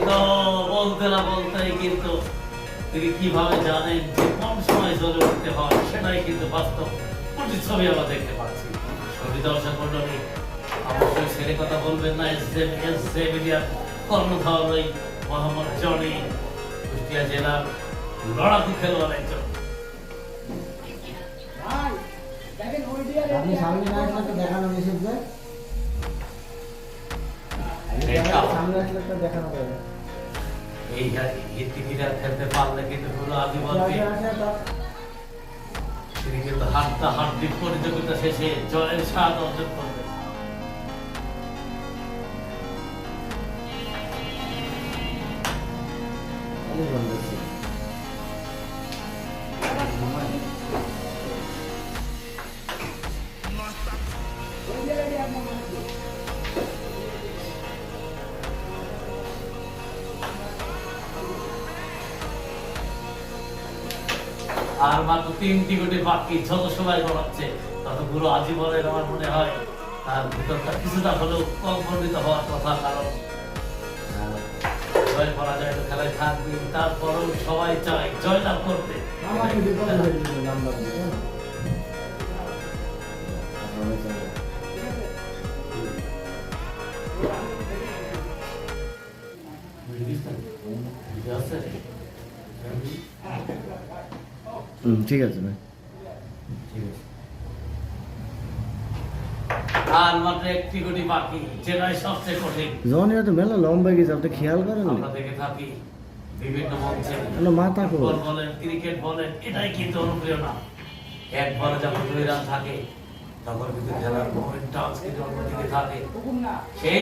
তো বলতে না বলতেই কিন্তু তিনি কিভাবে জানেন যে কোন সময় জ্বলে উঠতে হয় সেটাই কিন্তু বাস্তব ছবি আমরা দেখতে পাচ্ছি। ছবি দর্শক মন্ডলী অবশ্যই ছেড়ে কথা বলবেন না। এস জে মিডিয়ার কর্ণধার ওই মোহাম্মদ জনি কুষ্টিয়া জেলার লড়াকু খেলোয়াড় একজন। আপনি সামনে না আসলে তো দেখানো নিষেধ যে সামনে আসলে তো দেখানো যাবে। এই ইতিহাস খেলতে পারলে কিন্তু পুরো আজীবন তিনি কিন্তু হাড্ডা হাড্ডি প্রতিযোগিতা শেষে জয়ের স্বাদ অর্জন করবে। আর মাত্র 3টি গুটি বাকি, যত সময় গড়াচ্ছে তত পুরো আজীবনের আমার মনে হয় তার ভিতরটা কিছুটা হলেও কল্পনিত হওয়ার কথা। কারণ জয় পরাজয় তো খেলায় থাকবে, তারপরেও সবাই চায় জয়লাভ করতে। ঠিক আছে ভাই। আর মাত্র 1টি গুটি বাকি, যেটাই সবচেয়ে কঠিন। জনিয়া তো মেলা লম্বা গেছে, আপনি খেয়াল করেন আমরা দেখে থাকি বিভিন্ন মঞ্চে, মাথা ফুটবল বলেন ক্রিকেট বলেন, এটাই কিন্তু অনুপ্রেরণা। এক বলে যখন 2 রান থাকে তখন কিন্তু খেলার মোমেন্টাম কিন্তু অন্যদিকে থাকে। সেই